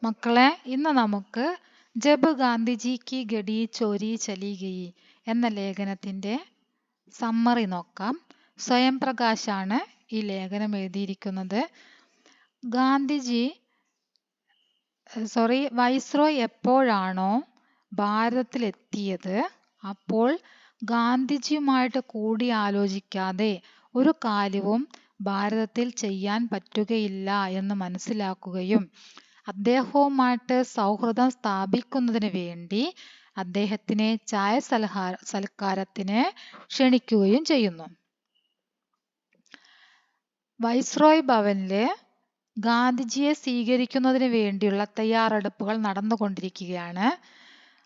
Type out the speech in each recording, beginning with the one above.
മക്കളെ, ഇന്ന് നമുക്ക് ജബ് ഗാന്ധിജി കി ഗഡി ചോരി ചലി ഗയി എന്ന ലേഖനത്തിന്റെ സമ്മറി നോക്കാം. സ്വയം പ്രകാശാണ് ഈ ലേഖനം എഴുതിയിരിക്കുന്നത്. വൈസ്രോയ് എപ്പോഴാണോ ഭാരതത്തിലെത്തിയത് അപ്പോൾ ഗാന്ധിജിയുമായിട്ട് കൂടിയാലോചിക്കാതെ ഒരു കാര്യവും ഭാരതത്തിൽ ചെയ്യാൻ പറ്റുകയില്ല എന്ന് മനസ്സിലാക്കുകയും അദ്ദേഹവുമായിട്ട് സൗഹൃദം സ്ഥാപിക്കുന്നതിന് വേണ്ടി അദ്ദേഹത്തിനെ ചായ സൽക്കാരത്തിന് ക്ഷണിക്കുകയും ചെയ്യുന്നു. വൈസ്രോയ് ഭവനില് ഗാന്ധിജിയെ സ്വീകരിക്കുന്നതിന് വേണ്ടിയുള്ള തയ്യാറെടുപ്പുകൾ നടന്നുകൊണ്ടിരിക്കുകയാണ്.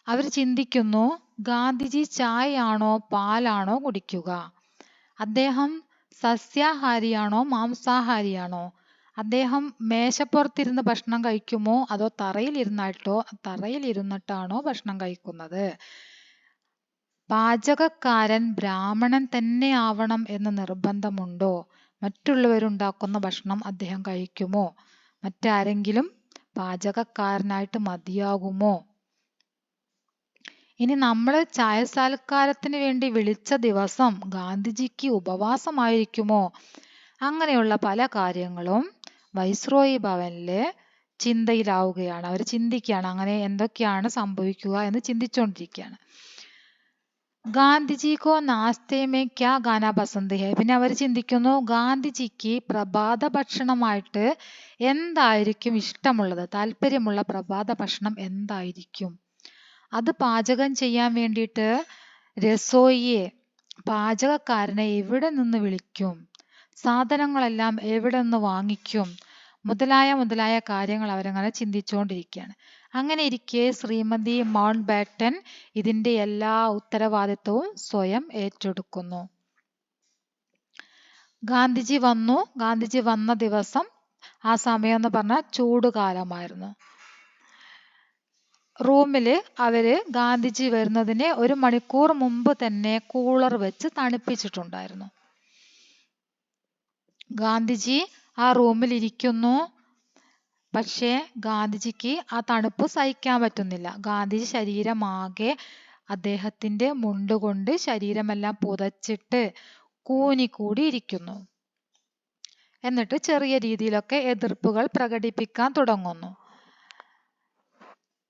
അവർ ചിന്തിക്കുന്നു, ഗാന്ധിജി ചായയാണോ പാലാണോ കുടിക്കുക, അദ്ദേഹം സസ്യാഹാരിയാണോ മാംസാഹാരിയാണോ, അദ്ദേഹം മേശപ്പുറത്തിരുന്ന് ഭക്ഷണം കഴിക്കുമോ അതോ തറയിലിരുന്നിട്ടാണോ ഭക്ഷണം കഴിക്കുന്നത്, പാചകക്കാരൻ ബ്രാഹ്മണൻ തന്നെ ആവണം എന്ന് നിർബന്ധമുണ്ടോ, മറ്റുള്ളവരുണ്ടാക്കുന്ന ഭക്ഷണം അദ്ദേഹം കഴിക്കുമോ, മറ്റാരെങ്കിലും പാചകക്കാരനായിട്ട് മതിയാകുമോ, ഇനി നമ്മൾ ചായ സൽക്കാരത്തിന് വേണ്ടി വിളിച്ച ദിവസം ഗാന്ധിജിക്ക് ഉപവാസമായിരിക്കുമോ, അങ്ങനെയുള്ള പല കാര്യങ്ങളും വൈസ്രോയി ഭവനില് ചിന്തയിലാവുകയാണ്. അവർ ചിന്തിക്കുകയാണ് അങ്ങനെ എന്തൊക്കെയാണ് സംഭവിക്കുക എന്ന് ചിന്തിച്ചുകൊണ്ടിരിക്കുകയാണ്. ഗാന്ധിജി കോ നാസ്തേ മേ ക്യാ ഗാനാ പസന്ത് ഹെ, പിന്നെ അവർ ചിന്തിക്കുന്നു ഗാന്ധിജിക്ക് പ്രഭാത ഭക്ഷണമായിട്ട് എന്തായിരിക്കും ഇഷ്ടമുള്ളത്, താല്പര്യമുള്ള പ്രഭാത ഭക്ഷണം എന്തായിരിക്കും. അത് പാചകം ചെയ്യാൻ വേണ്ടിയിട്ട് രസോയിയെ, പാചകക്കാരനെ എവിടെ നിന്ന് വിളിക്കും, സാധനങ്ങളെല്ലാം എവിടെ നിന്ന് വാങ്ങിക്കും, മുതലായ കാര്യങ്ങൾ അവരങ്ങനെ ചിന്തിച്ചുകൊണ്ടിരിക്കുകയാണ്. അങ്ങനെ ഇരിക്കെ ശ്രീമതി മൗണ്ട് ബാറ്റൻ ഇതിന്റെ എല്ലാ ഉത്തരവാദിത്വവും സ്വയം ഏറ്റെടുക്കുന്നു. ഗാന്ധിജി വന്ന ദിവസം ആ സമയം എന്ന് പറഞ്ഞാൽ ചൂടുകാലമായിരുന്നു. റൂമില് അവര് ഗാന്ധിജി വരുന്നതിന് 1 മണിക്കൂർ മുമ്പ് തന്നെ കൂളർ വെച്ച് തണുപ്പിച്ചിട്ടുണ്ടായിരുന്നു. ഗാന്ധിജി ആ റൂമിൽ ഇരിക്കുന്നു. പക്ഷേ ഗാന്ധിജിക്ക് ആ തണുപ്പ് സഹിക്കാൻ പറ്റുന്നില്ല. ഗാന്ധിജി ശരീരമാകെ അദ്ദേഹത്തിന്റെ മുണ്ടുകൊണ്ട് ശരീരമെല്ലാം പുതച്ചിട്ട് കൂനിക്കൂടി ഇരിക്കുന്നു. എന്നിട്ട് ചെറിയ രീതിയിലൊക്കെ എതിർപ്പുകൾ പ്രകടിപ്പിക്കാൻ തുടങ്ങുന്നു.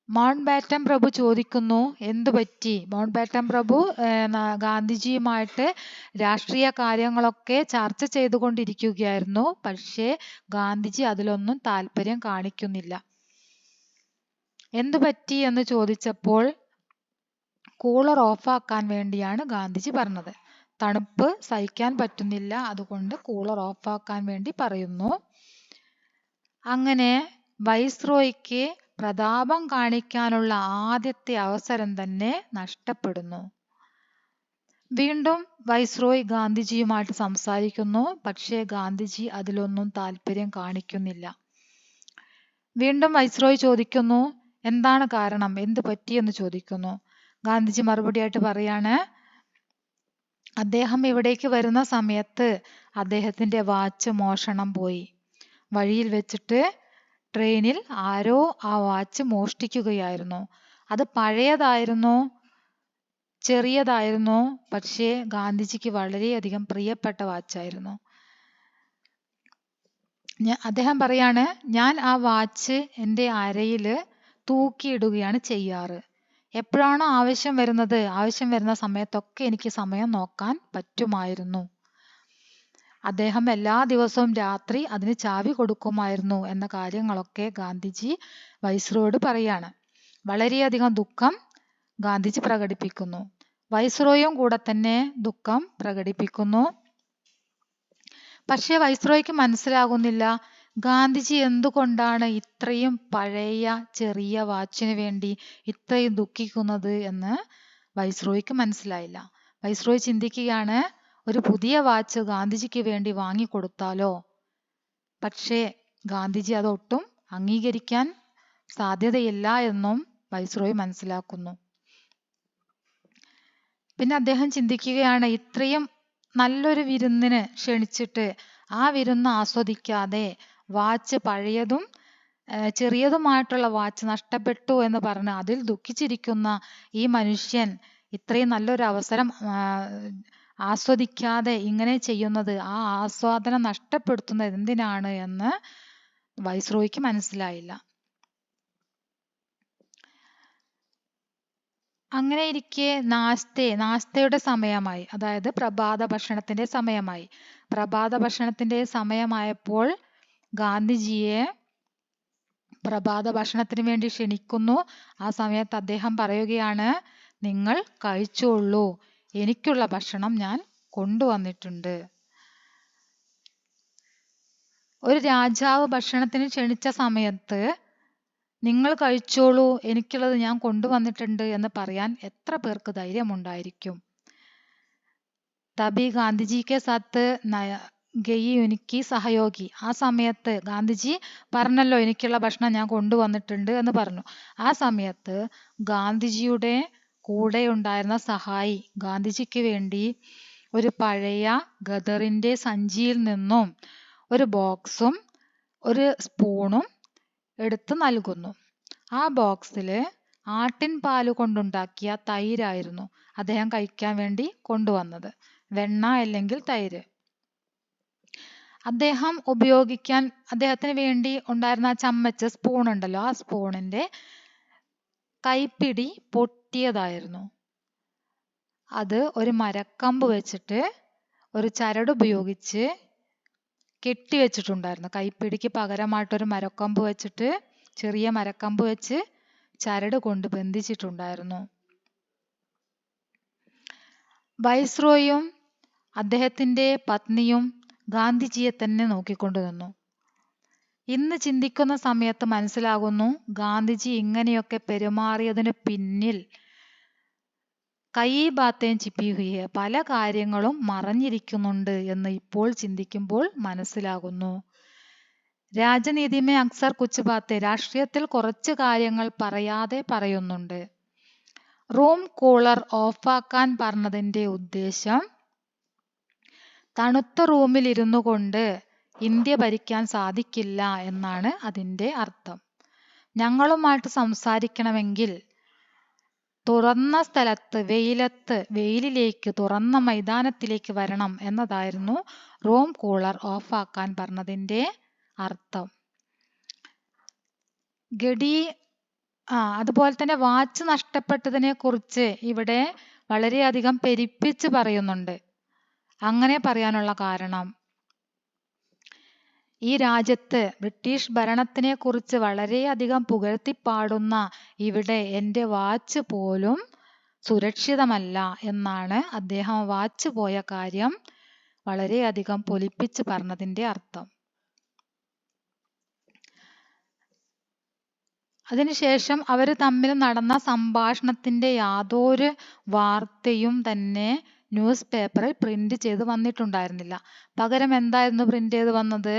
മൗണ്ട് ബാറ്റൻ പ്രഭു ചോദിക്കുന്നു, എന്തു പറ്റി? മൗണ്ട് ബാറ്റൻ പ്രഭു ഗാന്ധിജിയുമായിട്ട് രാഷ്ട്രീയ കാര്യങ്ങളൊക്കെ ചർച്ച ചെയ്തുകൊണ്ടിരിക്കുകയായിരുന്നു. പക്ഷേ ഗാന്ധിജി അതിലൊന്നും താല്പര്യം കാണിക്കുന്നില്ല. എന്തു പറ്റി എന്ന് ചോദിച്ചപ്പോൾ കൂളർ ഓഫാക്കാൻ വേണ്ടിയാണ് ഗാന്ധിജി പറഞ്ഞത്. തണുപ്പ് സഹിക്കാൻ പറ്റുന്നില്ല, അതുകൊണ്ട് കൂളർ ഓഫാക്കാൻ വേണ്ടി പറയുന്നു. അങ്ങനെ വൈസ്രോയ്ക്ക് പ്രതാപം കാണിക്കാനുള്ള ആദ്യത്തെ അവസരം തന്നെ നഷ്ടപ്പെടുന്നു. വീണ്ടും വൈസ്രോയ് ഗാന്ധിജിയുമായിട്ട് സംസാരിക്കുന്നു. പക്ഷേ ഗാന്ധിജി അതിലൊന്നും താല്പര്യം കാണിക്കുന്നില്ല. വീണ്ടും വൈസ്രോയ് ചോദിക്കുന്നു, എന്താണ് കാരണം, എന്ത് പറ്റിയെന്ന് ചോദിക്കുന്നു. ഗാന്ധിജി മറുപടിയായിട്ട് പറയാണ്, അദ്ദേഹം ഇവിടേക്ക് വരുന്ന സമയത്ത് അദ്ദേഹത്തിന്റെ വാച്ച് മോഷണം പോയി. വഴിയിൽ വെച്ചിട്ട് ട്രെയിനിൽ ആരോ ആ വാച്ച് മോഷ്ടിക്കുകയായിരുന്നു. അത് പഴയതായിരുന്നു, ചെറിയതായിരുന്നു, പക്ഷേ ഗാന്ധിജിക്ക് വളരെയധികം പ്രിയപ്പെട്ട വാച്ചായിരുന്നു. അദ്ദേഹം പറയാണ്, ഞാൻ ആ വാച്ച് എൻ്റെ അരയില് തൂക്കിയിടുകയാണ് ചെയ്യാറ്. എപ്പോഴാണോ ആവശ്യം വരുന്ന സമയത്തൊക്കെ എനിക്ക് സമയം നോക്കാൻ പറ്റുമായിരുന്നു. അദ്ദേഹം എല്ലാ ദിവസവും രാത്രി അതിന് ചാവി കൊടുക്കുമായിരുന്നു എന്ന കാര്യങ്ങളൊക്കെ ഗാന്ധിജി വൈസ്രോയോട് പറയാണ്. വളരെയധികം ദുഃഖം ഗാന്ധിജി പ്രകടിപ്പിക്കുന്നു. വൈസ്രോയും കൂടെ തന്നെ ദുഃഖം പ്രകടിപ്പിക്കുന്നു. പക്ഷെ വൈസ്രോയ്ക്ക് മനസ്സിലാകുന്നില്ല ഗാന്ധിജി എന്തുകൊണ്ടാണ് ഇത്രയും പഴയ ചെറിയ വാച്ചിന് വേണ്ടി ഇത്രയും ദുഃഖിക്കുന്നത് എന്ന് വൈസ്രോയ്ക്ക് മനസ്സിലായില്ല. വൈസ്രോയ് ചിന്തിക്കുകയാണ്, ഒരു പുതിയ വാച്ച് ഗാന്ധിജിക്ക് വേണ്ടി വാങ്ങിക്കൊടുത്താലോ. പക്ഷേ ഗാന്ധിജി അതൊട്ടും അംഗീകരിക്കാൻ സാധ്യതയില്ല എന്നും വൈസ്രോയ് മനസ്സിലാക്കുന്നു. പിന്നെ അദ്ദേഹം ചിന്തിക്കുകയാണ്, ഇത്രയും നല്ലൊരു വിരുന്നിന് ക്ഷണിച്ചിട്ട് ആ വിരുന്ന് ആസ്വദിക്കാതെ വാച്ച് പഴയതും ചെറിയതുമായിട്ടുള്ള വാച്ച് നഷ്ടപ്പെട്ടു എന്ന് പറഞ്ഞ് അതിൽ ദുഃഖിച്ചിരിക്കുന്ന ഈ മനുഷ്യൻ ഇത്രയും നല്ലൊരു അവസരം ആസ്വദിക്കാതെ ഇങ്ങനെ ചെയ്യുന്നത്, ആ ആസ്വാദനം നഷ്ടപ്പെടുത്തുന്നത് എന്തിനാണ് എന്ന് വൈസ്രോയിക്ക് മനസ്സിലായില്ല. അങ്ങനെ ഇരിക്കെ നാസ്തയുടെ സമയമായി, അതായത് പ്രഭാത ഭക്ഷണത്തിന്റെ സമയമായി. പ്രഭാത ഭക്ഷണത്തിന്റെ സമയമായപ്പോൾ ഗാന്ധിജിയെ പ്രഭാത ഭക്ഷണത്തിന് വേണ്ടി ക്ഷണിക്കുന്നു. ആ സമയത്ത് അദ്ദേഹം പറയുകയാണ്, നിങ്ങൾ കഴിച്ചോളൂ, എനിക്കുള്ള ഭക്ഷണം ഞാൻ കൊണ്ടുവന്നിട്ടുണ്ട്. ഒരു രാജാവ് ഭക്ഷണത്തിന് ക്ഷണിച്ച സമയത്ത് നിങ്ങൾ കഴിച്ചോളൂ, എനിക്കുള്ളത് ഞാൻ കൊണ്ടുവന്നിട്ടുണ്ട് എന്ന് പറയാൻ എത്ര പേർക്ക് ധൈര്യമുണ്ടായിരിക്കും? തബി ഗാന്ധിജി കെ സാത്ത് ഗയി ഉനിക്കി സഹയോഗി. ആ സമയത്ത് ഗാന്ധിജി പറഞ്ഞല്ലോ എനിക്കുള്ള ഭക്ഷണം ഞാൻ കൊണ്ടുവന്നിട്ടുണ്ട് എന്ന് പറഞ്ഞു. ആ സമയത്ത് ഗാന്ധിജിയുടെ കൂടെ ഉണ്ടായിരുന്ന സഹായി ഗാന്ധിജിക്ക് വേണ്ടി ഒരു പഴയ ഗദറിന്റെ സഞ്ചിയിൽ നിന്നും ഒരു ബോക്സും ഒരു സ്പൂണും എടുത്ത് നൽകുന്നു. ആ ബോക്സില് ആട്ടിൻ പാല് കൊണ്ടുണ്ടാക്കിയ തൈരായിരുന്നു അദ്ദേഹം കഴിക്കാൻ വേണ്ടി കൊണ്ടുവന്നത്. വെണ്ണ അല്ലെങ്കിൽ തൈര്. അദ്ദേഹത്തിന് വേണ്ടി ഉണ്ടായിരുന്ന ആ ചമ്മച്ച്, സ്പൂൺ ഉണ്ടല്ലോ, ആ സ്പൂണിന്റെ കൈപ്പിടി പൊട്ടിയതായിരുന്നു. അത് ഒരു മരക്കമ്പ് വെച്ചിട്ട് ഒരു ചരട് ഉപയോഗിച്ച് കെട്ടിവെച്ചിട്ടുണ്ടായിരുന്നു. കൈപ്പിടിക്ക് പകരമായിട്ടൊരു മരക്കമ്പ് വെച്ചിട്ട്, ചെറിയ മരക്കമ്പ് വെച്ച് ചരട് കൊണ്ട് ബന്ധിച്ചിട്ടുണ്ടായിരുന്നു. വൈസ്രോയും അദ്ദേഹത്തിന്റെ പത്നിയും ഗാന്ധിജിയെ തന്നെ നോക്കിക്കൊണ്ടു നിന്നു. ഇന്ന് ചിന്തിക്കുന്ന സമയത്ത് മനസ്സിലാകുന്നു, ഗാന്ധിജി ഇങ്ങനെയൊക്കെ പെരുമാറിയതിന് പിന്നിൽ കയി ബാത്തേം ചിപ്പി ഹുയി, പല കാര്യങ്ങളും മറഞ്ഞിരിക്കുന്നുണ്ട് എന്ന് ഇപ്പോൾ ചിന്തിക്കുമ്പോൾ മനസ്സിലാകുന്നു. രാജനീതിമേ അക്സർ കുച്ച് ബാത്തെ, രാഷ്ട്രീയത്തിൽ കുറച്ച് കാര്യങ്ങൾ പറയാതെ പറയുന്നുണ്ട്. റൂം കൂളർ ഓഫാക്കാൻ പറഞ്ഞതിന്റെ ഉദ്ദേശം തണുത്ത റൂമിൽ ഇരുന്നു കൊണ്ട് ഇന്ത്യ ഭരിക്കാൻ സാധിക്കില്ല എന്നാണ് അതിന്റെ അർത്ഥം. ഞങ്ങളുമായിട്ട് സംസാരിക്കണമെങ്കിൽ തുറന്ന സ്ഥലത്ത്, വെയിലിലേക്ക്, തുറന്ന മൈതാനത്തിലേക്ക് വരണം എന്നതായിരുന്നു റൂം കൂളർ ഓഫാക്കാൻ പറഞ്ഞതിന്റെ അർത്ഥം. അതുപോലെ തന്നെ വാച്ച് നഷ്ടപ്പെട്ടതിനെ കുറിച്ച് ഇവിടെ വളരെയധികം പെരുപ്പിച്ച് പറയുന്നുണ്ട്. അങ്ങനെ പറയാനുള്ള കാരണം, ഈ രാജ്യത്ത് ബ്രിട്ടീഷ് ഭരണത്തിനെ കുറിച്ച് വളരെയധികം പുകഴ്ത്തിപ്പാടുന്ന ഇവിടെ എൻ്റെ വാച്ച് പോലും സുരക്ഷിതമല്ല എന്നാണ് അദ്ദേഹം വാച്ച് പോയ കാര്യം വളരെയധികം പൊലിപ്പിച്ച് പറഞ്ഞതിന്റെ അർത്ഥം. അതിനുശേഷം അവർ തമ്മിൽ നടന്ന സംഭാഷണത്തിന്റെ യാതൊരു വാർത്തയും തന്നെ ന്യൂസ് പേപ്പറിൽ പ്രിന്റ് ചെയ്ത് വന്നിട്ടുണ്ടായിരുന്നില്ല. പകരം എന്തായിരുന്നു പ്രിന്റ് ചെയ്ത് വന്നത്?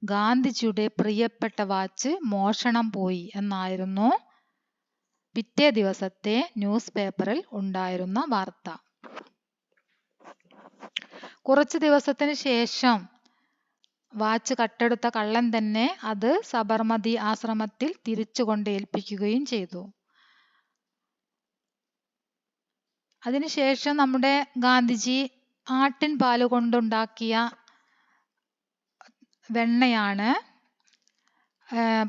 ഗാന്ധിജിയുടെ പ്രിയപ്പെട്ട വാച്ച് മോഷണം പോയി എന്നായിരുന്നു പിറ്റേ ദിവസത്തെ ന്യൂസ് പേപ്പറിൽ ഉണ്ടായിരുന്ന വാർത്ത. കുറച്ച് ദിവസത്തിന് ശേഷം വാച്ച് കട്ടെടുത്ത കള്ളൻ തന്നെ അത് സബർമതി ആശ്രമത്തിൽ തിരിച്ചു കൊണ്ട് ഏൽപ്പിക്കുകയും ചെയ്തു. അതിനുശേഷം നമ്മുടെ ഗാന്ധിജി ആട്ടിൻ പാല് കൊണ്ടുണ്ടാക്കിയ വെണ്ണയാണ്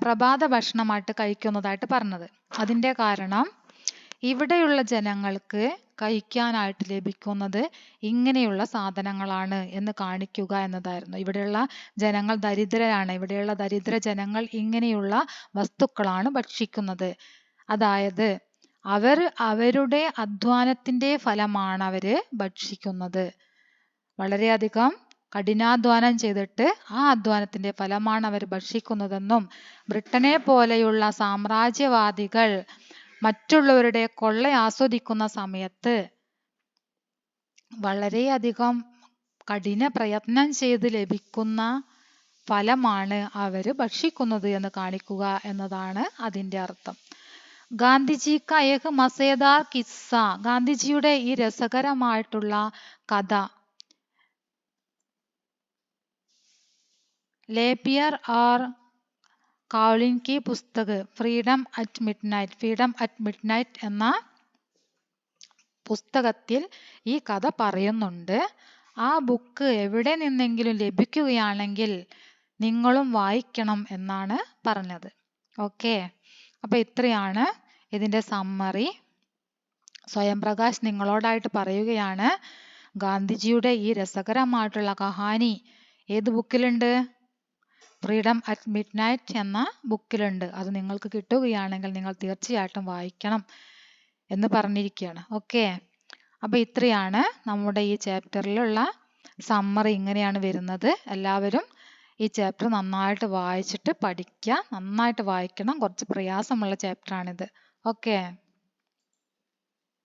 പ്രഭാത ഭക്ഷണമായിട്ട് കഴിക്കുന്നതായിട്ട് പറഞ്ഞത്. അതിന്റെ കാരണം ഇവിടെയുള്ള ജനങ്ങൾക്ക് കഴിക്കാനായിട്ട് ലഭിക്കുന്നത് ഇങ്ങനെയുള്ള സാധനങ്ങളാണ് എന്ന് കാണിക്കുക എന്നതായിരുന്നു. ഇവിടെയുള്ള ജനങ്ങൾ ദരിദ്രരാണ്, ഇവിടെയുള്ള ദരിദ്ര ജനങ്ങൾ ഇങ്ങനെയുള്ള വസ്തുക്കളാണ് ഭക്ഷിക്കുന്നത്. അതായത് അവരുടെ അധ്വാനത്തിന്റെ ഫലമാണ് അവര് ഭക്ഷിക്കുന്നത്. വളരെയധികം കഠിനാധ്വാനം ചെയ്തിട്ട് ആ അധ്വാനത്തിന്റെ ഫലമാണ് അവർ ഭക്ഷിക്കുന്നതെന്നും ബ്രിട്ടനെ പോലെയുള്ള സാമ്രാജ്യവാദികൾ മറ്റുള്ളവരുടെ കൊള്ള ആസ്വദിക്കുന്ന സമയത്ത് വളരെയധികം കഠിന പ്രയത്നം ചെയ്ത് ലഭിക്കുന്ന ഫലമാണ് അവര് ഭക്ഷിക്കുന്നത് എന്ന് കാണിക്കുക എന്നതാണ് അതിന്റെ അർത്ഥം. ഗാന്ധിജി കാ ഏക് മസേദാർ കിസ്സ, ഗാന്ധിജിയുടെ ഈ രസകരമായിട്ടുള്ള കഥ ലേപ്പിയർ ഓർ കൗലിൻ കി പുസ്തക് ഫ്രീഡം അറ്റ് മിഡ് നൈറ്റ് എന്ന പുസ്തകത്തിൽ ഈ കഥ പറയുന്നുണ്ട്. ആ ബുക്ക് എവിടെ നിന്നെങ്കിലും ലഭിക്കുകയാണെങ്കിൽ നിങ്ങളും വായിക്കണം എന്നാണ് പറഞ്ഞത്. ഓക്കെ, അപ്പൊ ഇത്രയാണ് ഇതിന്റെ സമ്മറി. സ്വയം പ്രകാശ് നിങ്ങളോടായിട്ട് പറയുകയാണ്, ഗാന്ധിജിയുടെ ഈ രസകരമായിട്ടുള്ള കഹാനി ഏത് ബുക്കിലുണ്ട്? ഫ്രീഡം അറ്റ് മിഡ് നൈറ്റ് എന്ന ബുക്കിലുണ്ട്. അത് നിങ്ങൾക്ക് കിട്ടുകയാണെങ്കിൽ നിങ്ങൾ തീർച്ചയായിട്ടും വായിക്കണം എന്ന് പറഞ്ഞിരിക്കുകയാണ്. ഓക്കെ, അപ്പൊ ഇത്രയാണ് നമ്മുടെ ഈ ചാപ്റ്ററിലുള്ള സമ്മറി. ഇങ്ങനെയാണ് വരുന്നത്. എല്ലാവരും ഈ ചാപ്റ്റർ നന്നായിട്ട് വായിച്ചിട്ട് പഠിക്കുക. നന്നായിട്ട് വായിക്കണം. കുറച്ച് പ്രയാസമുള്ള ചാപ്റ്റർ ആണിത്. ഓക്കെ.